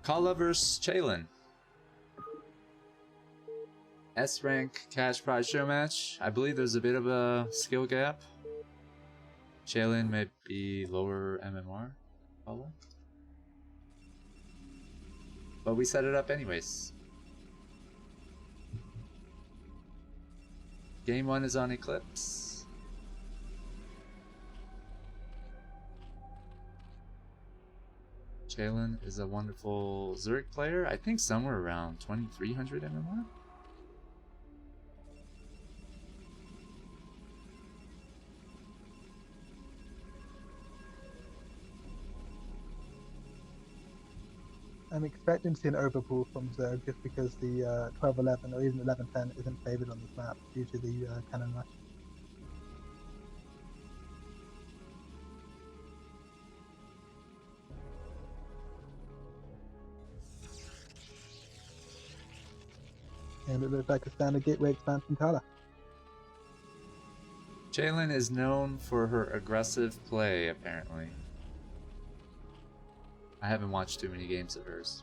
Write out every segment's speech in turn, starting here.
Khala vs. Chaelyn. S rank cash prize show match. I believe there's a bit of a skill gap. Chaelyn may be lower MMR. Khala. But we set it up anyways. Game 1 is on Eclipse. Chaelyn is a wonderful Zurich player. I think somewhere around 2300 MMR. I'm expecting to see an overpull from Zerg just because the 12-11 or even 11-10 isn't favoured on this map due to the cannon rush. And it looks like a standard gateway expansion Khala. Chaelyn is known for her aggressive play, apparently. I haven't watched too many games of hers.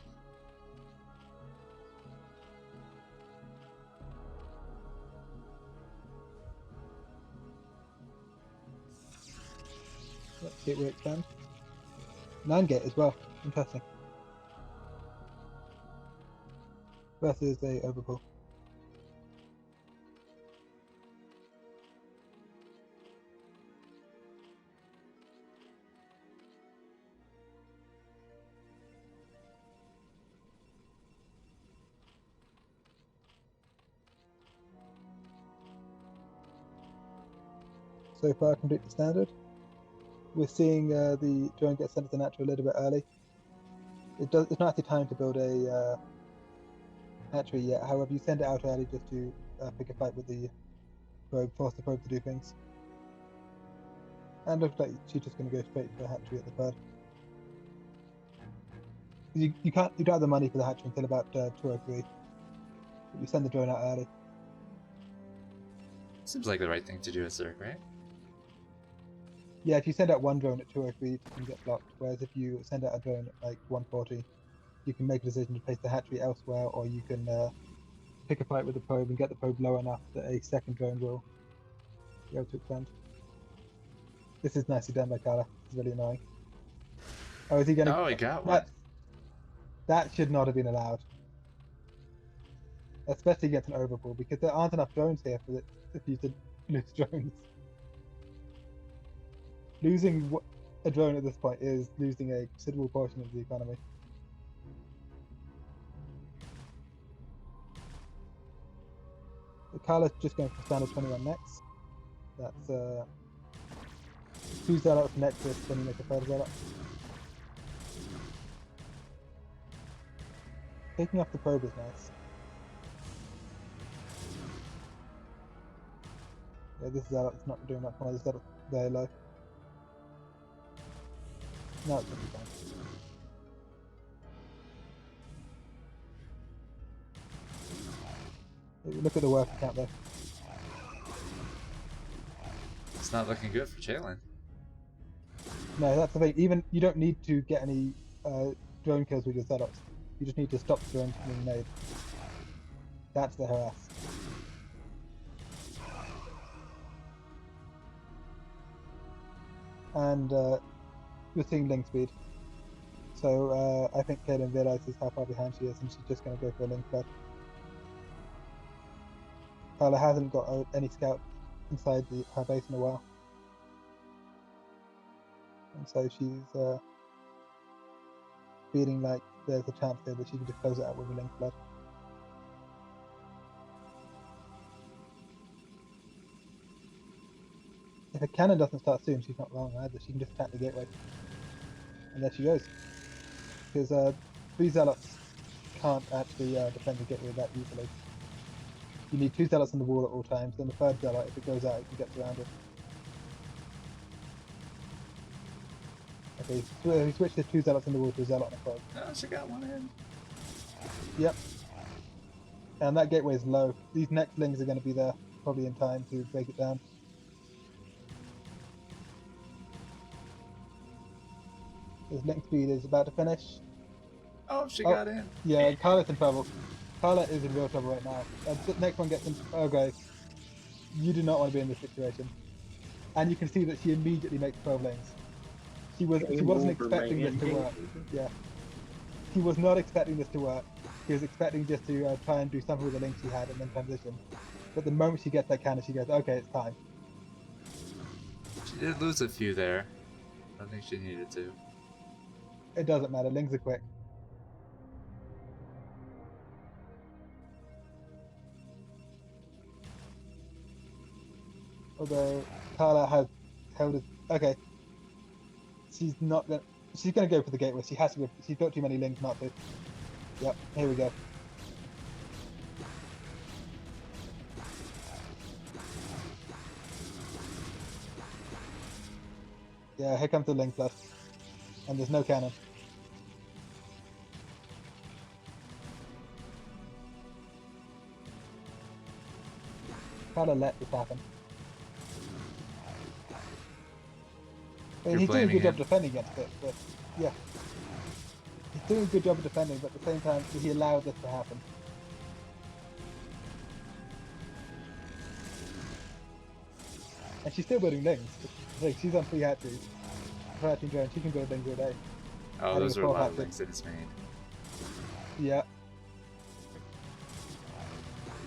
Yep, gateway expand. 9-gate as well. Interesting. Versus a overpull. So far, completely standard. We're seeing the drone get sent to the natural a little bit early. It's not actually time to build a hatchery yet. However, you send it out early just to pick a fight with the probe, force the probe to do things. And looks like she's just going to go straight for a hatchery at the third. You don't have the money for the hatchery until about 203. But you send the drone out early. Seems like the right thing to do at Zerg, right? Yeah, if you send out one drone at 203, it can get blocked. Whereas if you send out a drone at like 140, you can make a decision to place the hatchery elsewhere, or you can pick a fight with the probe and get the probe low enough that a second drone will be able to expand. This is nicely done by Khala. It's really annoying. Oh, is he going to... Oh, he got one. That should not have been allowed. Especially against an overpull, because there aren't enough drones here for you to lose drones. Losing a drone at this point is losing a considerable portion of the economy. So Kala's just going for standard 21 next. That's 2 zealots Nexus, then you make a third zealot. Taking off the probe is nice. Yeah, this zealot's not doing much more. This zealot's very low. No, it's going to be fine. Look at the work account there. It's not looking good for Chaelyn. No, that's the thing. Even you don't need to get any drone kills with your setups. You just need to stop the drones from being made. That's the harass. And you're seeing link speed. So I think Chaelyn realizes how far behind she is, and she's just going to go for a link flood. Khala hasn't got any scout inside her base in a while. And so she's feeling like there's a chance there that she can just close it out with a link flood. If a cannon doesn't start soon, she's not wrong either. She can just attack the gateway. And there she goes. Because 3 zealots can't actually defend the gateway that easily. You need 2 zealots on the wall at all times, then the third zealot, if it goes out, it can get surrounded. Okay, so we switched the 2 zealots on the wall to a zealot on a probe. Oh, she got one in. Yep. And that gateway is low. These next lings are going to be there probably in time to break it down. His link speed is about to finish. Oh, she Oh, got in. yeah, Kala's in trouble. Khala is in real trouble right now. The next one gets in. Okay, you do not want to be in this situation. And you can see that she immediately makes 12 lanes. She Game wasn't over, expecting this man. to Game work. over. Yeah, she was not expecting this to work. She was expecting just to try and do something with the link she had and then transition. But the moment she gets that cannon, she goes, "Okay, it's time." She did lose a few there. I don't think she needed to. It doesn't matter. Lings are quick. Although Khala has held it. Okay, she's not gonna. She's gonna go for the gateway. She has to go. She's got too many links not to. Yep. Here we go. Yeah. Here comes the link plus, and there's no cannon. Khala let this happen. I mean, You're he's doing a blaming good job him. defending against it, but yeah, he's doing a good job of defending. But at the same time, he allowed this to happen. And she's still building lings. Like she's on 3 hatcheries, 13 drones. She can build lings all day. Oh, Adding those a are a 4th lot of hatchery. links in his main.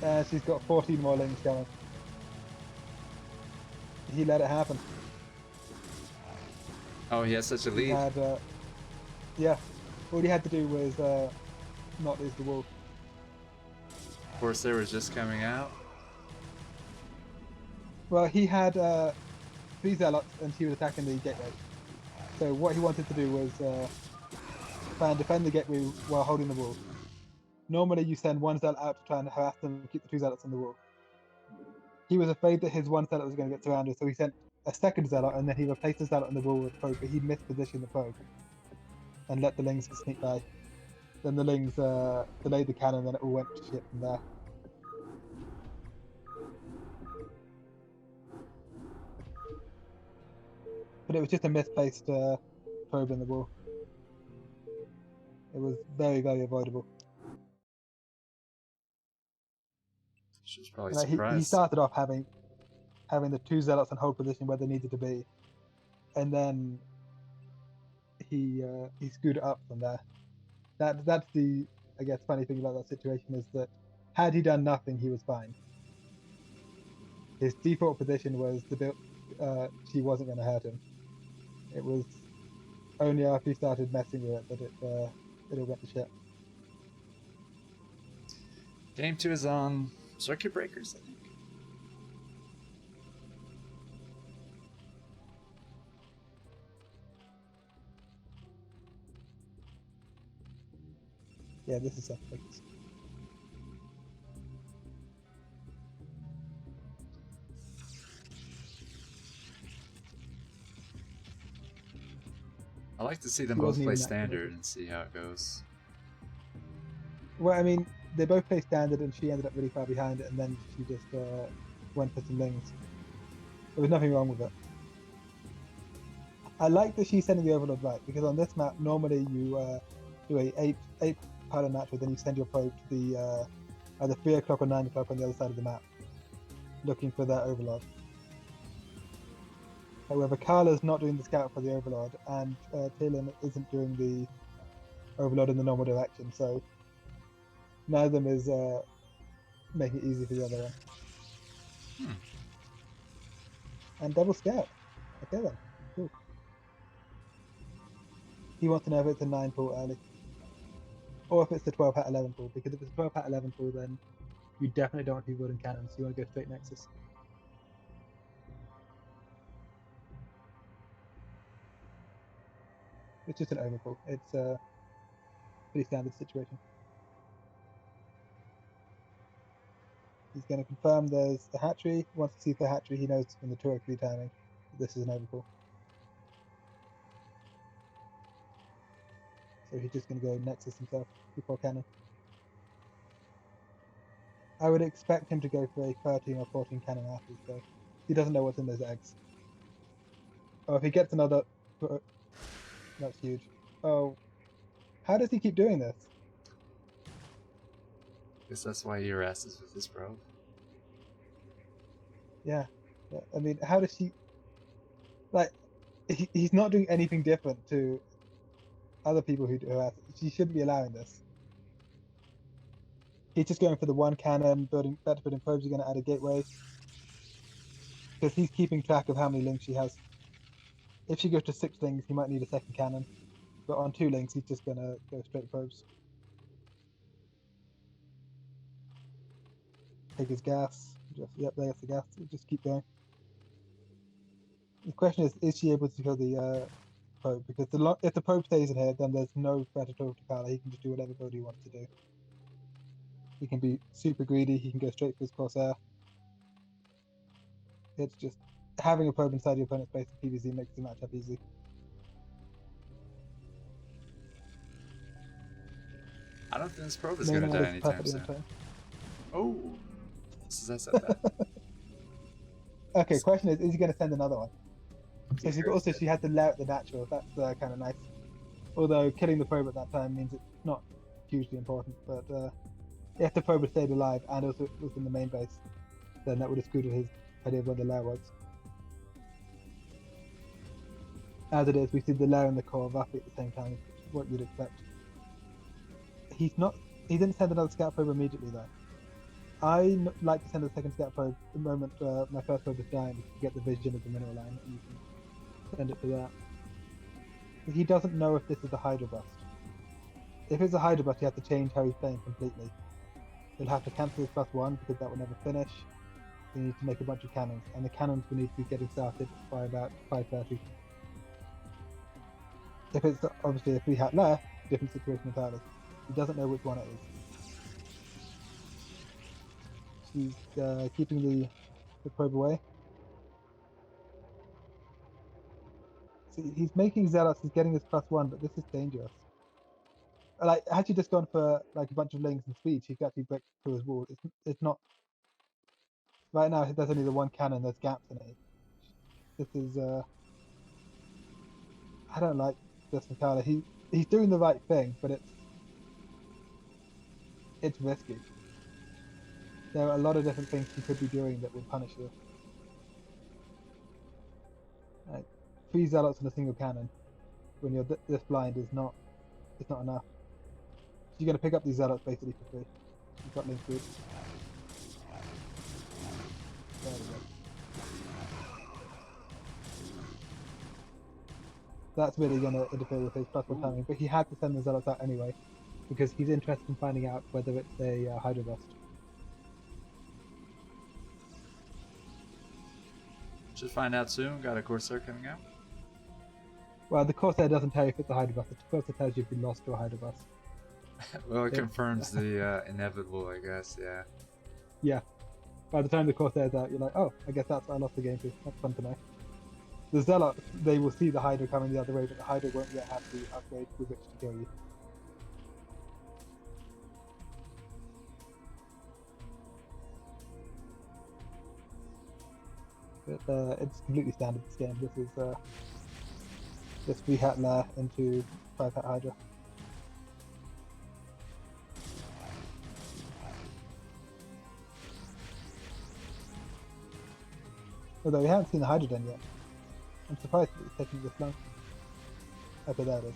Yeah. She's got 14 more lings coming. He let it happen. Oh, he has such a He lead. had, yeah. All he had to do was not lose the wall. Corsair was just coming out. Well, he had 3 zealots, and she was attacking the gateway. So what he wanted to do was try and defend the gateway while holding the wall. Normally, you send 1 zealot out to try and harass them and keep the 2 zealots on the wall. He was afraid that his 1 zealot was going to get surrounded, so he sent a 2nd zealot, and then he replaced the zealot on the wall with probe, but he mispositioned the probe and let the lings sneak by. Then the lings delayed the cannon, and then it all went to shit from there. But it was just a misplaced probe in the wall. It was very, very avoidable. She was probably Like he surprised. started off having the 2 zealots in hold position where they needed to be, and then he screwed it up from there. That's the, I guess, funny thing about that situation is that had he done nothing, he was fine. His default position was the build. She wasn't going to hurt him. It was only after he started messing with it that it all went to shit. Game 2 is on Circuit Breakers, I think. Yeah, this is something. I like to see them He both wasn't play even standard activated. and see how it goes. Well, I mean, they both played standard, and she ended up really far behind it, and then she just went for some lings. There was nothing wrong with it. I like that she's sending the overload right, because on this map normally you do a eight powder natural, then you send your probe to the either 3 o'clock or 9 o'clock on the other side of the map, looking for that overlord. However, Kala's not doing the scout for the overlord, and Chaelyn isn't doing the overlord in the normal direction, so neither of them is making it easy for the other one. Hmm. And double scout. Okay then, cool. He wants to know if it's a 9 pool early, or if it's the 12 hat 11 pool, because if it's a 12 hat 11 pool, then you definitely don't want to be building cannons, you want to go straight Nexus. It's just an overpull. It's a pretty standard situation. He's going to confirm there's a hatchery. Once he sees the hatchery, he knows in the 203 timing this is an overpull. So he's just going to go Nexus himself before cannon. I would expect him to go for a 13 or 14 cannon after, so he doesn't know what's in those eggs. Oh, if he gets another, that's huge. Oh, How does he keep doing this? Guess that's why your ass is with this probe. Yeah. I mean, how does she? Like, he's not doing anything different to other people who do harass. She shouldn't be allowing this. He's just going for the one cannon, building better building probes. He's going to add a gateway because he's keeping track of how many links she has. If she goes to 6 links, he might need a second cannon. But on 2 links, he's just going to go straight probes. Take his gas. Just yep, there's the gas. Just keep going. The question is she able to kill the probe? Because if the probe stays in here, then there's no threat at all to Khala. He can just do whatever build he wants to do. He can be super greedy. He can go straight for his Corsair. It's just having a probe inside your opponent's base in PvZ makes the matchup easy. I don't think this probe is gonna die anytime soon. Oh, this is I said that. Okay, question is he gonna send another one? So she had to layer out the natural. That's kind of nice. Although killing the probe at that time means it's not hugely important. But if the probe had stayed alive and also was in the main base, then that would have screwed with his idea of where the lair was. As it is, we see the lair and the core roughly at the same time, which is what you'd expect. He didn't send another scout probe immediately though. I like to send a second scout probe the moment my first probe is dying to get the vision of the mineral line, and you can send it to that. He doesn't know if this is a Hydra bust. If it's a Hydra bust, you have to change how he's playing completely. He'll have to cancel his +1 because that will never finish. You need to make a bunch of cannons, and the cannons will need to be getting started by about 5:30. If it's obviously a 3-hat left, different situation entirely. He doesn't know which one it is. She's keeping the probe away. See, he's making zealots, he's getting his +1, but this is dangerous. Like, had she just gone for like a bunch of links and speed, she could actually break through his wall. It's not. Right now, there's only the one cannon, there's gaps in it. This is, I don't like this from Khala. He's doing the right thing, but it's risky. There are a lot of different things he could be doing that would punish you. Like 3 zealots in a single cannon when you're this blind is not enough. So you're going to pick up these zealots basically for free. You've got link speed. There we go. That's really going to interfere with his +1 timing, but he had to send the zealots out anyway because he's interested in finding out whether it's a Hydra bust. Should find out soon. Got a Corsair coming out. Well, the Corsair doesn't tell you if it's a Hydra bust. The Corsair tells you if you lost to a Hydra bust. Well, it confirms the inevitable, I guess. Yeah. Yeah. By the time the Corsair's out, you're like, oh, I guess that's what I lost the game to. That's fun to know. The Zealots, they will see the Hydra coming the other way, but the Hydra won't yet have the upgrade with which to kill you. But it's completely standard this game. This is just 3-hat lair into 5-hat Hydra. Although we haven't seen the Hydra den yet. I'm surprised that it's taking this long. Okay, there it is.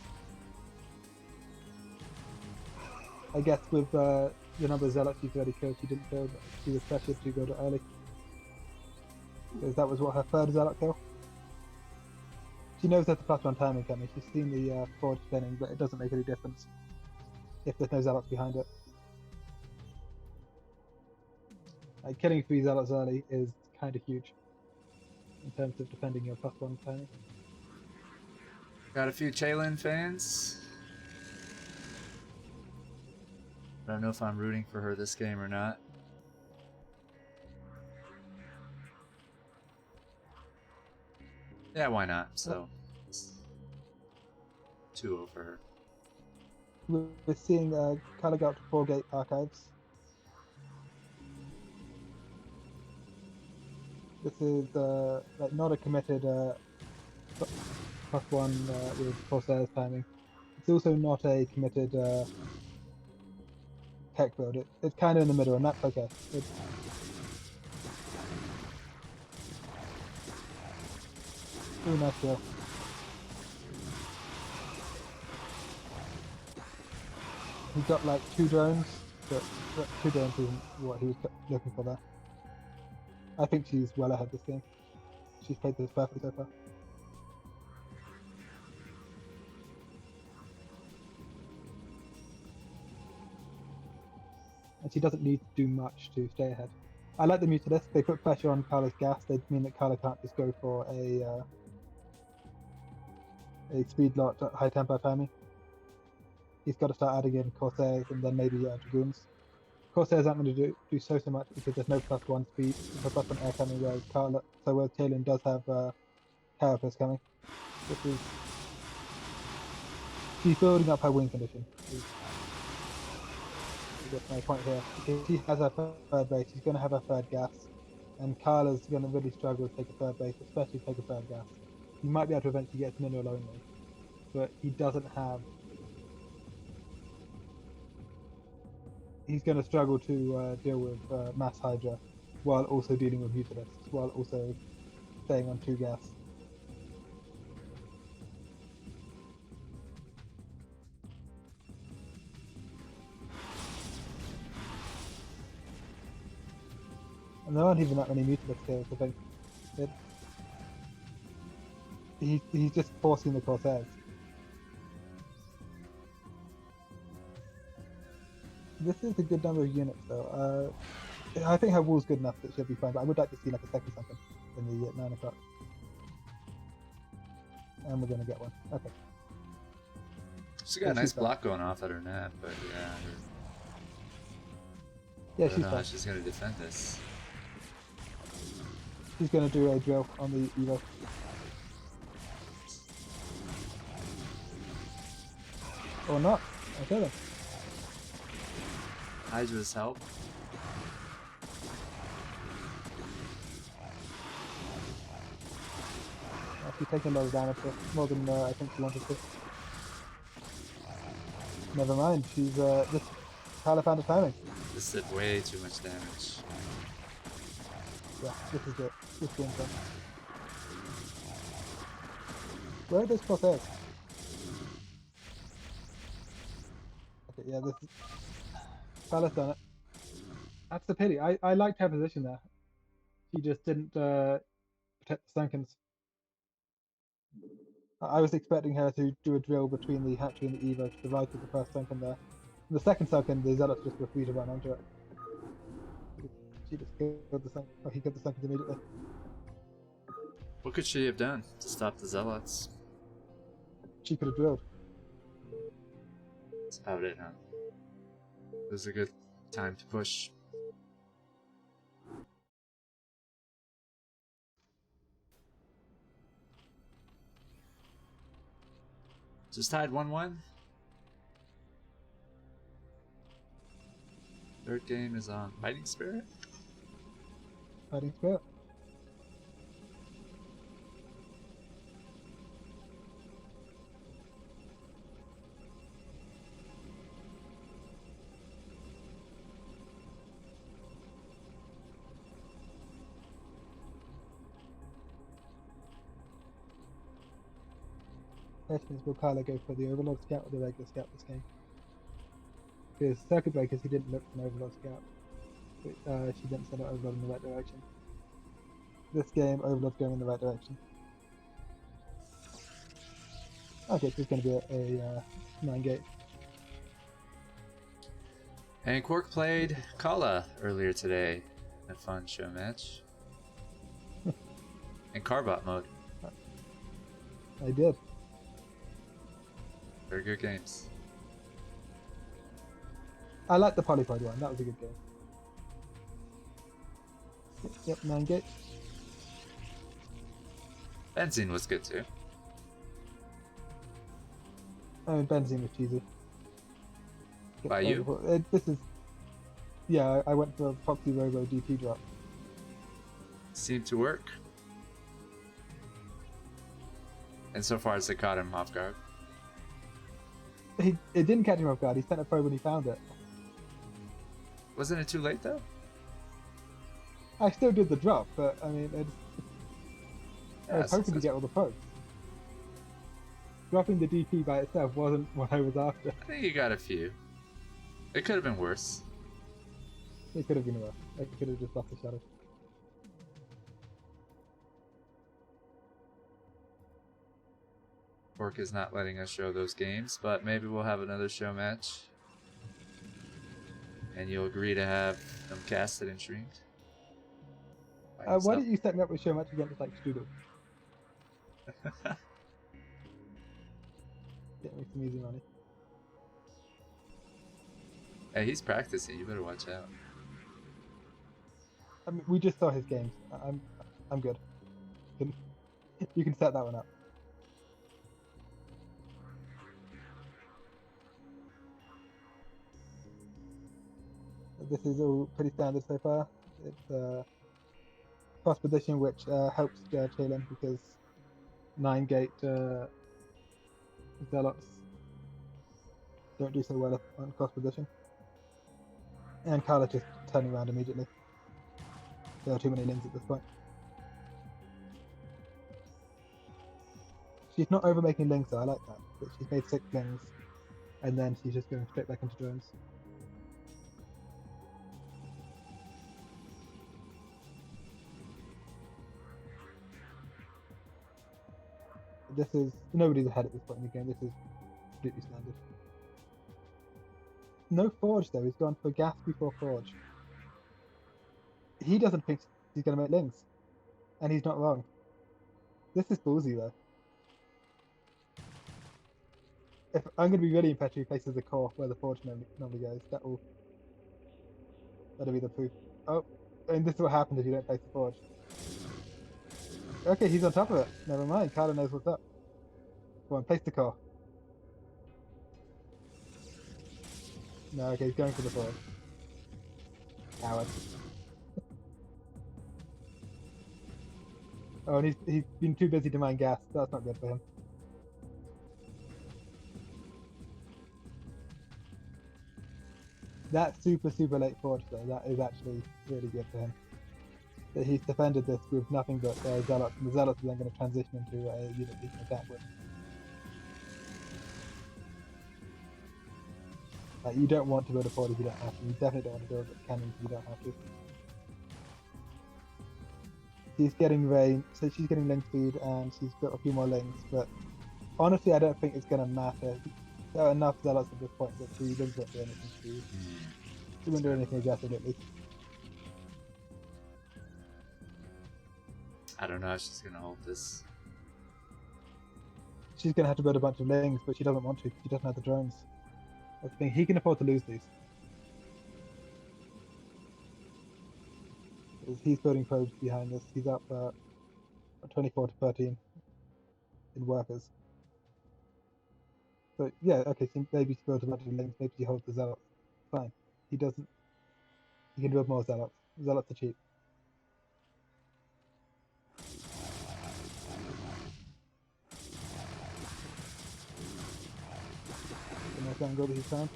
I guess with the number of zealots you've already killed, she didn't kill, but she was pressured to go to early. Because that was what her 3rd zealot kill. She knows there's a +1 timing coming. She's seen the forge spinning, but it doesn't make any difference if there's no zealots behind it. Like, killing 3 zealots early is kind of huge in terms of defending your +1 timing. Got a few Chaelyn fans. I don't know if I'm rooting for her this game or not. Yeah, why not? So, 2-0 for her. We're seeing Khala go up to 4 gate archives. This is like not a committed +1 with Corsair's timing. it's also not a committed tech build. It's kind of in the middle, and that's okay. Ooh, nice kill. He got like 2 drones, but 2 drones isn't what he was looking for there. I think she's well ahead this game. She's played this perfectly so far. And she doesn't need to do much to stay ahead. I like the Mutalisk. They put pressure on Khala's gas. They mean that Khala can't just go for a speed lot at high tempo timing. He's got to start adding in Corsairs and then maybe Dragoons. Corsairs aren't going to do so much because there's no +1 speed, no +1 air coming, whereas Chaelyn does have Carapace coming. She's building up her wing condition. That's my point here. Because she has her third base, she's going to have her third gas. And Khala's going to really struggle to take a third base, especially take a third gas. He might be able to eventually get mineral only, but he doesn't have... He's going to struggle to deal with Mass Hydra while also dealing with Mutalisks, while also staying on 2 gas. And there aren't even that many Mutalisks here, so I think he's just forcing the Corsairs. This is a good number of units though. I think her wall's good enough that she'll be fine, but I would like to see like a second something in the 9 o'clock. And we're going to get one. Okay. She's got a nice block going off at her net, but yeah, she's fine. She's going to defend this. She's going to do a drill on the Evo. Or not. Okay then. Hydra's help. She's taking a lot of damage here, more than I think she wanted to. Never mind, she's just Khala found a timing. This did way too much damage. Yeah, this is it. This game's done. Where are those Corsairs? Okay, yeah, this is... Khala's done it. That's the pity. I liked her position there. She just didn't protect the Sunkens. I was expecting her to do a drill between the hatchery and the Evo to the right of the first Sunken there. And the second Sunken, the Zealots just were free to run onto it. She just killed the Sunken. Oh, he killed the Sunkens immediately. What could she have done to stop the Zealots? She could have drilled. That's about it, huh? It was a good time to push. Just tied 1-1. Third game is on Fighting Spirit. Fighting Spirit. Question is, will Khala go for the Overlord Scout or the regular Scout this game? Because Circuit Breakers, he didn't look for an Overlord Scout. But, she didn't send an Overlord in the right direction. This game, Overlord's going in the right direction. Okay, so it's going to be a 9-gate. And Quark played Khala earlier today in a fun show match. In Carbot mode. I did. Very good games. I like the Polypod one, that was a good game. Yep, 9-gate. Benzene was good too. I mean, Benzene was cheesy. By you? This is... Yeah, I went for a Proxy Robo DP drop. Seemed to work. And so far as they caught him off guard. it didn't catch him off guard. He sent a probe when he found it. Wasn't it too late though? I still did the drop, but I mean, I was hoping to get all the probes. Dropping the DP by itself wasn't what I was after. I think you got a few. It could have been worse. It could have been worse. I could have just lost the shadow. Orc is not letting us show those games, but maybe we'll have another show match. And you'll agree to have them casted and streamed. Why don't you set me up with Showmatch against like Strudel? Get me some easy money. Hey, he's practicing. You better watch out. I mean, we just saw his games. I'm good. You can set that one up. This is all pretty standard so far. It's cross position, which helps Chaelyn because 9-gate Zealots don't do so well on cross position. And Khala just turning around immediately. There are too many lings at this point. She's not overmaking lings though, I like that. But she's made 6 lings, and then she's just going straight back into drones. This is, nobody's ahead at this point in the game, this is completely standard. No Forge though, he's gone for gas before Forge. He doesn't think he's going to make lings, and he's not wrong. This is ballsy though. If I'm going to be really impressed if he places the core where the Forge normally goes, that'll be the proof. Oh, and this is what happens if you don't place the Forge. Okay, he's on top of it. Never mind, Khala knows what's up. Go on, place the core. No, okay, he's going for the Forge. Coward. Oh, and he's been too busy to mine gas. That's not good for him. That super late Forge though, that is actually really good for him. That he's defended this with nothing but Zealots, and the Zealots are then going to transition into a unit he can attack with. Like, you don't want to build a Forge if you don't have to. You definitely don't want to build cannons if you don't have to. She's getting range, so she's getting link speed, and she's built a few more links, but honestly I don't think it's going to matter. There are enough Zealots at this point that she doesn't do anything to you. She won't do anything aggressive at least. I don't know if she's gonna hold this. She's going to have to build a bunch of lings, but she doesn't want to. She doesn't have the drones. That's the thing. He can afford to lose these. He's building probes behind this. He's up 24 to 13 in workers. So yeah, okay, so maybe she builds a bunch of lings, maybe she holds the Zealots. Fine. He doesn't. He can build more Zealots. Zealots are cheap. Nice angle that he's found.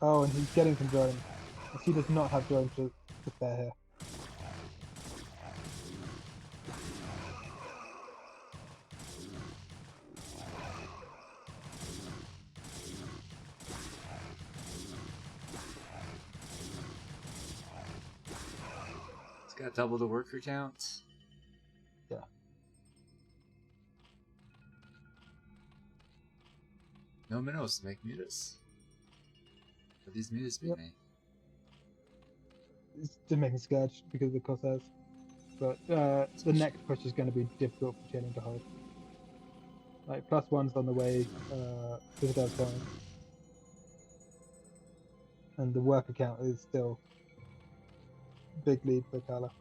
Oh, and he's getting some drones. And she does not have drones to spare here. It's got double the worker count. Yeah. No minnows to make mutas. But these mutas be made. It's just making Scourge because of the Corsairs. But the next push is going to be difficult for Chaelyn to hold. Like, +1's on the way, Citadel's coming. And the worker count is still big lead for Khala.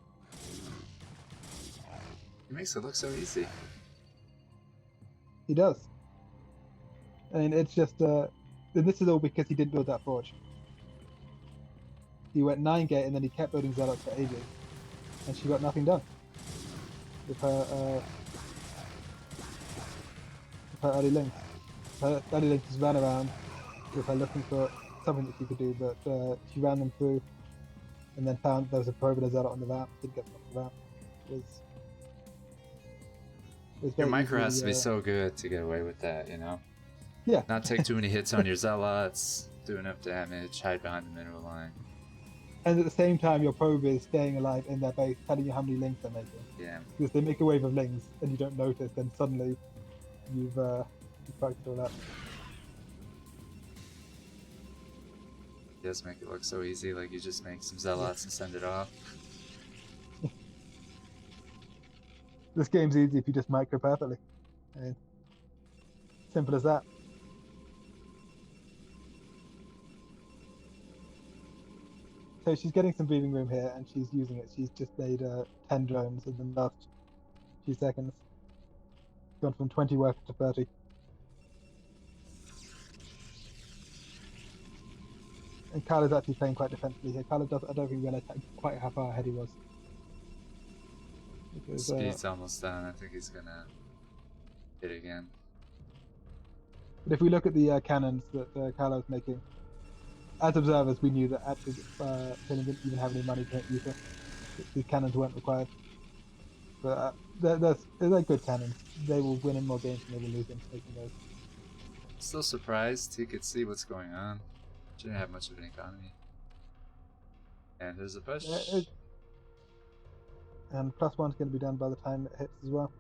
He makes it look so easy. He does. I mean, it's just, and this is all because he didn't build that Forge. He went 9-gate and then he kept building Zealots for ages. And she got nothing done with her early links. Daddy Link just ran around with her looking for something that she could do, but she ran them through and then found there was a probe and a zealot on the ramp. Didn't get them off the ramp. It was Your very micro has easily, to be so good to get away with that, you know? yeah. Not take too many hits on your zealots, do enough damage, hide behind the mineral line. And at the same time, your probe is staying alive in their base, telling you how many links they're making. Yeah. Because they make a wave of links and you don't notice, then suddenly you've fucked it all up. It does make it look so easy, like you just make some zealots and send it off. This game's easy if you just micro perfectly. I mean, simple as that. So she's getting some breathing room here, and she's using it. She's just made 10 drones in the last few seconds. Gone from 20 workers to 30. And Khala's actually playing quite defensively here. Khala does, I don't think we're going to attack quite how far ahead he was. Because, Speed's almost done. I think he's gonna hit again. but if we look at the cannons that Khala was making, as observers, we knew that actually Chaelyn didn't even have any money to make use of. These cannons weren't required. But they're good cannons. They will win in more games than they will lose in making those. Still surprised he could see what's going on. She didn't have much of an economy. And there's a push. And +1's going to be done by the time it hits as well.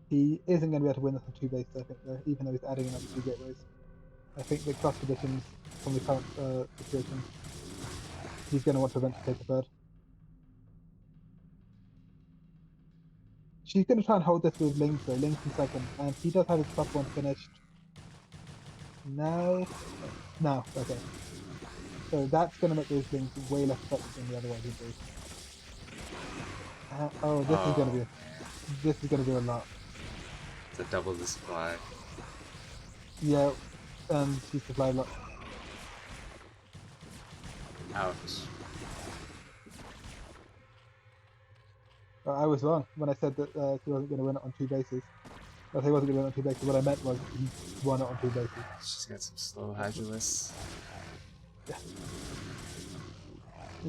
He isn't going to be able to win this on 2 bases, I think, though, even though he's adding another 2 gateways. I think the cross conditions from the current situation, he's going to want to eventually take a third. She's going to try and hold this with Lings, though. Lings in second, and he does have his +1 finished. Now, okay. So that's going to make those Lings way less effective than the other ones would be. This is going to do a lot. To double the supply. Yeah, and she's supplied a lot. Ouch. I was wrong when I said that she wasn't going to win it on 2 bases. I say wasn't going to win it on 2 bases. What I meant was he won it on 2 bases. She's got some slow Hydralisk. Yeah.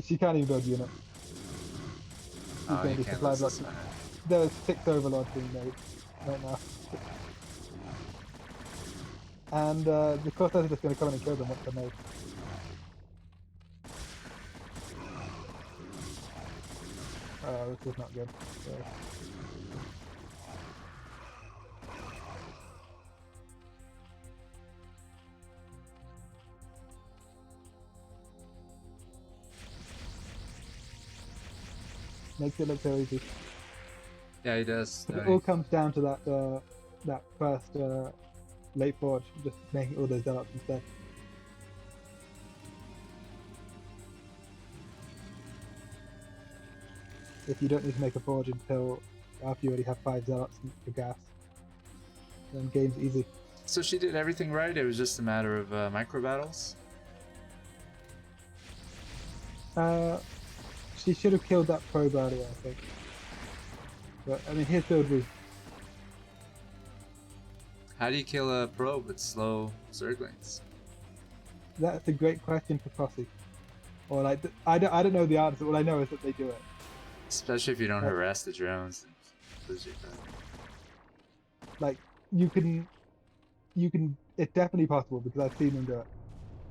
She can't even build units. She's Oh, going you to be can't supplied lose lots. this one. There's 6 overlords being made right now. And the Corsairs are just going to come in and kill them once they're made. This is not good. So. Makes it look so easy. Yeah, he does. But it all comes down to that first late forge, just making all those zealots instead. If you don't need to make a forge until after you already have 5 zealots for gas, then game's easy. So she did everything right, it was just a matter of micro battles? She should have killed that probe earlier, I think. But, I mean, his build was... How do you kill a probe with slow Zerglings? That's a great question for Posse. Or, like, I don't know the answer, all I know is that they do it. Especially if you don't harass the drones and lose your probe. Like, you can... It's definitely possible, because I've seen them do it.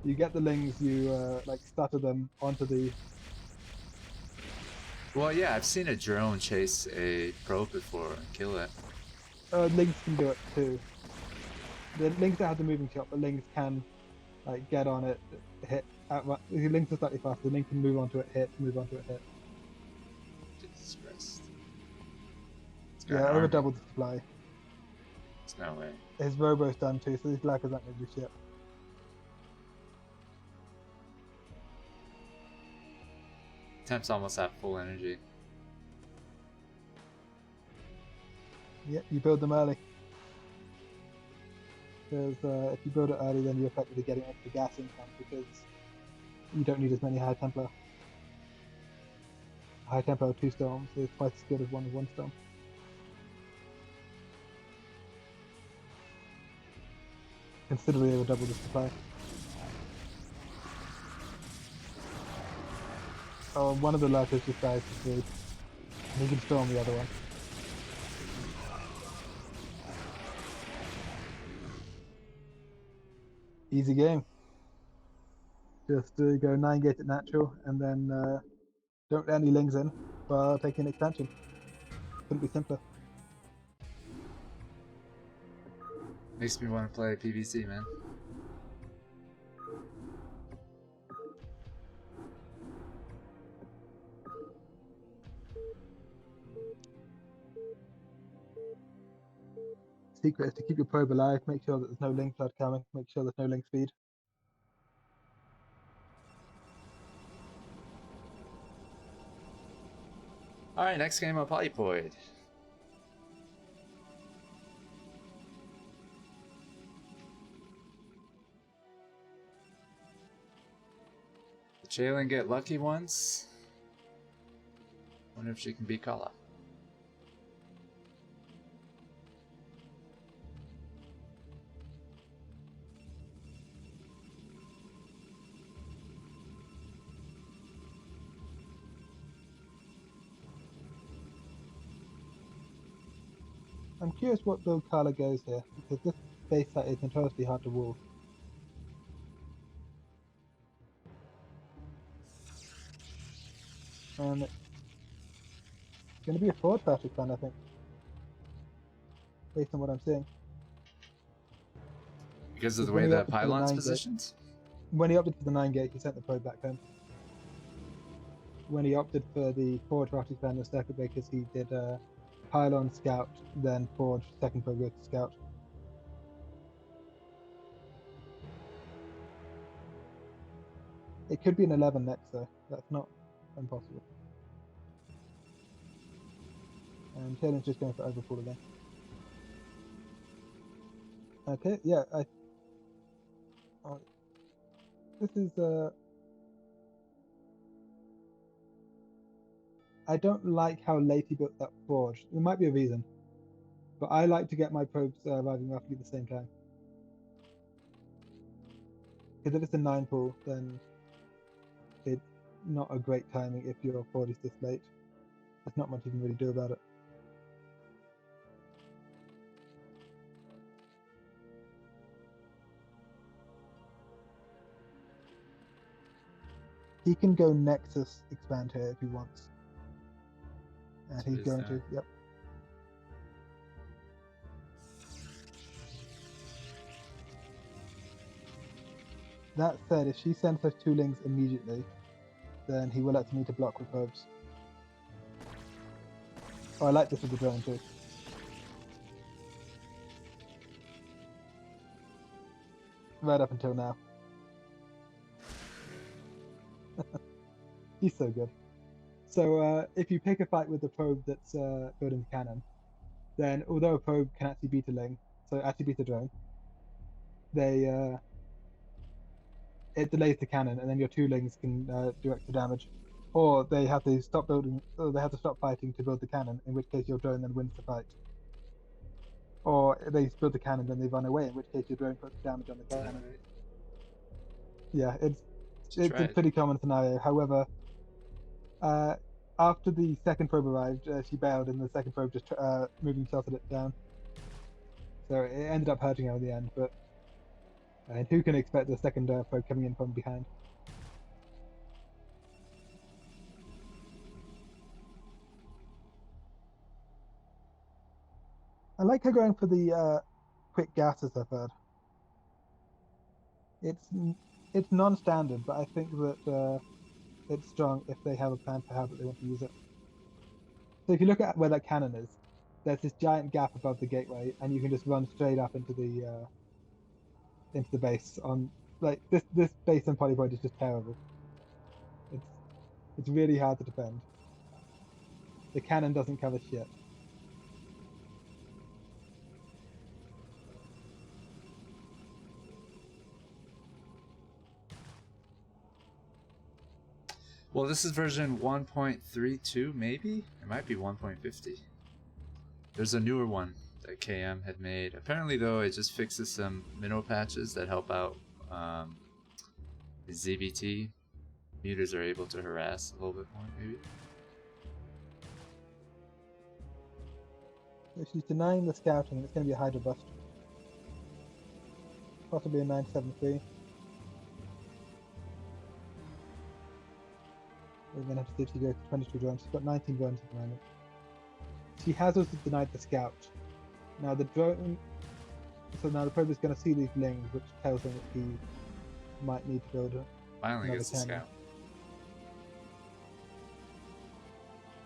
You get the Lings, you, like, stutter them onto the... Well, yeah, I've seen a drone chase a probe before and kill it. Lings can do it too. The Lings that have the moving shot, but Lings can like get on it, hit. The Lings are slightly faster. The Lings can move onto it, hit, move onto it, hit. Jesus Christ. Yeah, over double the supply. There's no way. His Robo's done too, so these Blackers aren't going to do shit. Temp's almost at full energy. Yep, you build them early. Because if you build it early, then you're effectively getting extra gas income because you don't need as many High Templar. High Templar 2 storms is twice as good as 1 with 1 storm. considerably over double the supply. Oh, one of the lurkers just dies for free. And he can storm the other one. Easy game. Just go 9 gate at natural and then don't let any lings in while taking expansion. Couldn't be simpler. Makes me want to play PVC, man. Secret is to keep your probe alive, make sure that there's no ling flood coming, make sure there's no ling speed. Alright, next game of Polypoid. Did Chaelyn get lucky once? Wonder if she can beat Khala. I'm curious what build Khala goes here, because this base site is notoriously hard to wall. And it's going to be a forward fast expand, I think, based on what I'm seeing. Because of the When way he the opted for the pylon's 9 gate, positioned? when he opted for the 9 gate, he sent the probe back home. When he opted for the forward fast expand and circuit breakers, he did pylon scout, then forward second probe goes to scout. It could be an 11 next, though. That's not impossible. And Chaelyn's just going for overpull again. Okay, yeah, this is I don't like how late he built that forge. There might be a reason, but I like to get my probes arriving roughly at the same time. Because if it's a 9 pull, then it's not a great timing if your forge is this late. There's not much you can really do about it. He can go Nexus expand here if he wants. And he's going to, yep. That said, if she sends those 2 lings immediately, then he will actually need to block with probes. Oh, I like this with the drone too. Right up until now. He's so good. So if you pick a fight with a probe that's building the cannon, then although a probe can actually beat a ling, so actually beat a drone, it delays the cannon, and then your 2 lings can do extra damage. Or they have to stop building, or they have to stop fighting to build the cannon, in which case your drone then wins the fight. Or they build the cannon, then they run away, in which case your drone puts damage on the cannon. Right. Yeah, it's a pretty common scenario. However, after the second probe arrived, she bailed, and the second probe just moving sheltered it down. So it ended up hurting her in the end. But and who can expect the second probe coming in from behind? I like her going for the quick gases I've heard. It's non-standard, but I think that it's strong if they have a plan for how that they want to use it. So if you look at where that cannon is, there's this giant gap above the gateway, and you can just run straight up into the base. On like this base on Polypoid is just terrible. It's it's really hard to defend. The cannon doesn't cover shit. Well, this is version 1.32, maybe? It might be 1.50. There's a newer one that KM had made. Apparently, though, it just fixes some minnow patches that help out the ZBT. Mutas are able to harass a little bit more, maybe. So she's denying the scouting, and it's going to be a Hydra bust. Possibly a 973. We're going to have to see if she goes to 22 drones. She's got 19 drones at the moment. She has also denied the scout. Now the drone... So now the probe is going to see these lings, which tells him that he might need to build Finally another gets the cannon. scout.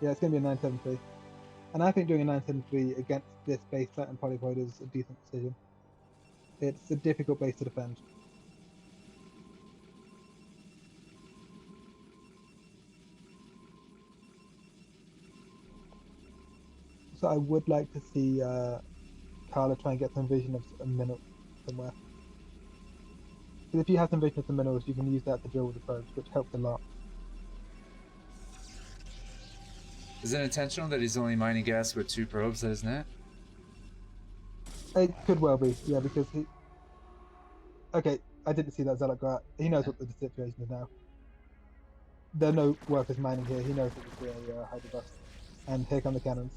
Yeah, it's going to be a 973. And I think doing a 973 against this base Titan polypod is a decent decision. It's a difficult base to defend. So I would like to see Khala try and get some vision of a mineral somewhere. Because if you have some vision of the minerals, you can use that to drill with the probes, which helps a lot. Is it intentional that he's only mining gas with 2 probes at his net? It could well be, yeah, because he... Okay, I didn't see that Zealot go out. He knows what the situation is now. There are no workers mining here. He knows that this is a Hydra bust. And here come the cannons.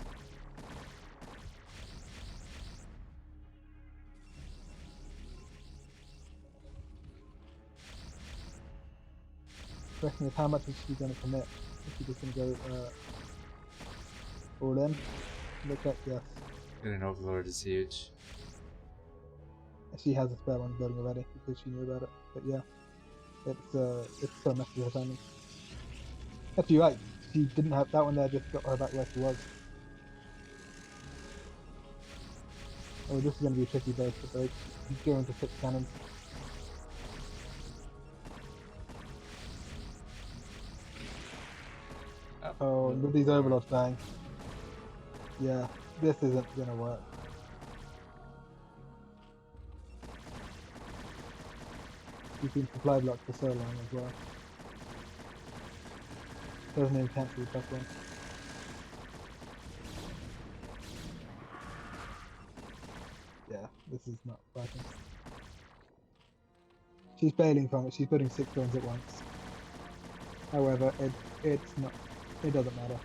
The question is, how much is she going to commit? Is she just going to go all in? Looks like yes. Get an Overlord is huge. She has a spare one building already because she knew about it. But yeah, it's so messy her timing. Actually, right. She didn't have that one there. Just got her back where she was. Oh, this is going to be a tricky base to break. She's going to 6 cannons. Oh, with these overlords dying. Yeah, this isn't going to work. She's been supply blocked for so long as well. Doesn't even cancel the plus one. Yeah, this is not working. She's bailing from it. She's putting 6 drones at once. However, it's not. It doesn't matter.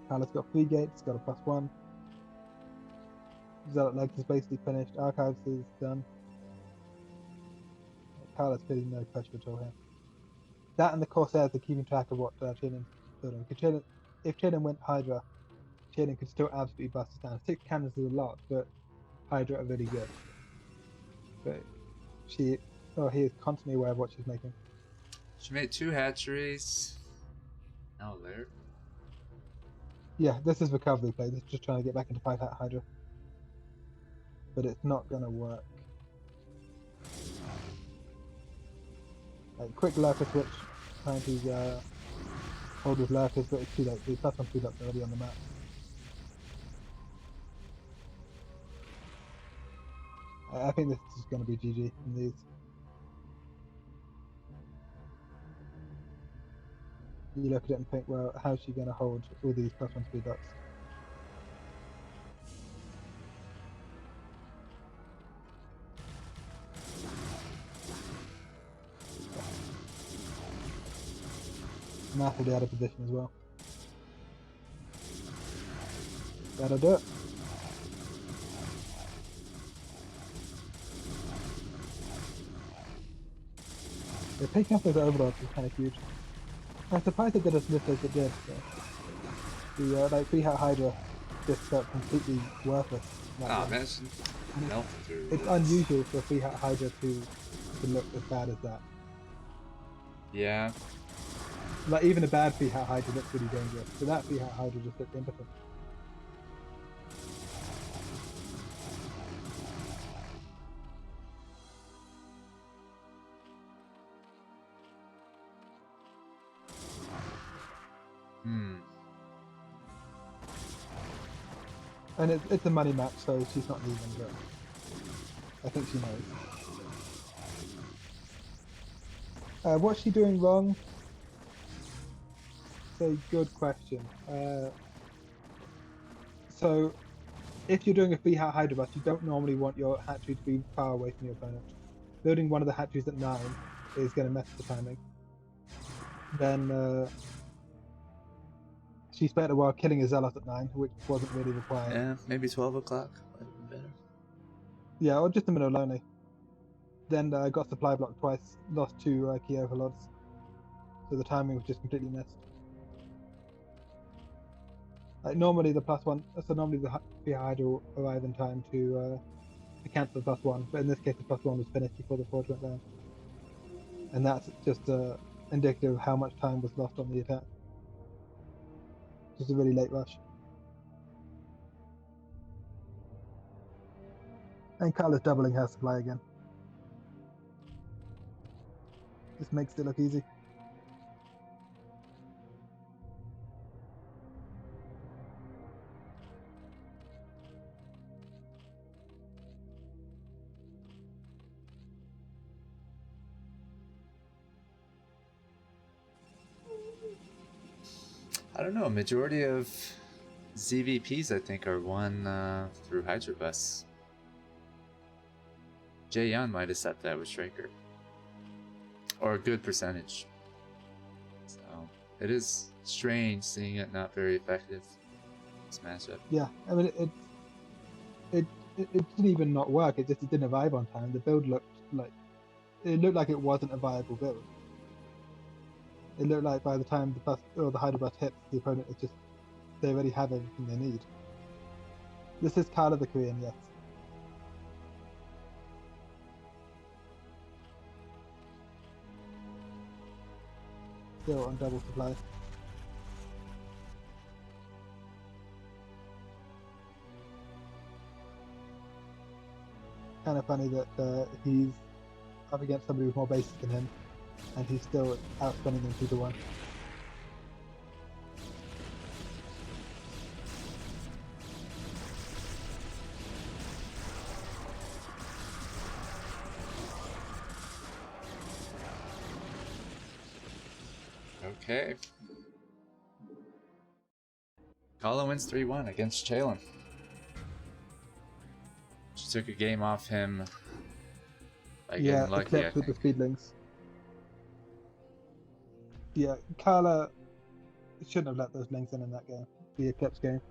Khala's got 3 gates, got a plus 1. Zealot Legs is basically finished. Archives is done. Khala's feeling no pressure at all here. That and the Corsairs are keeping track of what Chaelyn's building. If Chaelyn went Hydra, Chaelyn could still absolutely bust us down. 6 cannons is a lot, but Hydra are really good. But he is constantly aware of what she's making. She made 2 hatcheries. Now there. Yeah, this is recovery play. This is just trying to get back into 5 hat Hydra. But it's not going to work. Like, quick lurker switch, trying to hold with lurkers, but it's too late. The plus 1 speed up's already on the map. I think this is going to be GG in these. You look at it and think, well, how's she going to hold all these plus 1 speed ups? Massively out of position as well. That'll do it. Yeah, taking off those overlords is kind of huge. I'm surprised it did as little as it did. So. The like 3 hat Hydra just felt completely worthless. Ah, man, melted through. It's unusual for a 3 hat Hydra to look as bad as that. Yeah. Like even a bad 3 hat Hydra looks really dangerous. So that 3 hat Hydra just looked impotent. And it's a money match, so she's not leaving, but I think she knows. What's she doing wrong? It's a good question. So if you're doing a free Hydra Bus, you don't normally want your hatchery to be far away from your opponent. Building one of the hatcheries at 9 is going to mess with the timing. Then she spent a while killing a Zealot at 9, which wasn't really required. Yeah, maybe 12 o'clock might have been better. Yeah, or just a minute only. Then got supply blocked twice, lost 2 key overlords. So the timing was just completely missed. Like normally the +1, so normally the free Hydra will arrive in time to cancel the +1, but in this case the +1 was finished before the forge went down. And that's just indicative of how much time was lost on the attack. Just a really late rush. And Khala's doubling her supply again. Just makes it look easy. I don't know. Majority of ZVPs, I think, are won through Hydra Bus. Jaeyeon might have set that with Striker. Or a good percentage. So, it is strange seeing it not very effective, this matchup. Yeah, I mean, it didn't even not work. It didn't arrive on time. The build looked like it wasn't a viable build. It looked like by the time the Hydra Bus hits, the opponent is just, they already have everything they need. This is Khala the Korean, yes. Still on double supply. Kind of funny that he's up against somebody with more bases than him, and he's still outspending them 2-1. Okay. Khala wins 3-1 against Chaelyn. She took a game off him by getting lucky, I Eclipse with the think. speedlings. Yeah, Khala shouldn't have let those links in that game, the Eclipse game.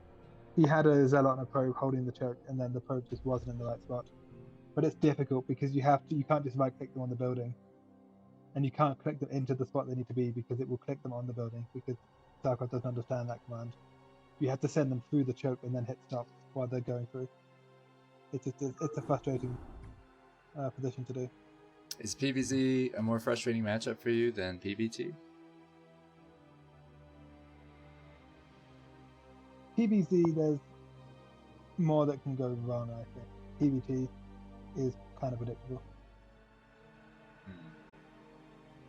He had a Zealot and a Probe holding the choke, and then the Probe just wasn't in the right spot. But it's difficult because you can't just right click them on the building, and you can't click them into the spot they need to be because it will click them on the building because StarCraft doesn't understand that command. You have to send them through the choke and then hit stop while they're going through. It's a frustrating position to do. Is PBZ a more frustrating matchup for you than PBT? PBZ, there's more that can go wrong, I think. PBT is kind of predictable.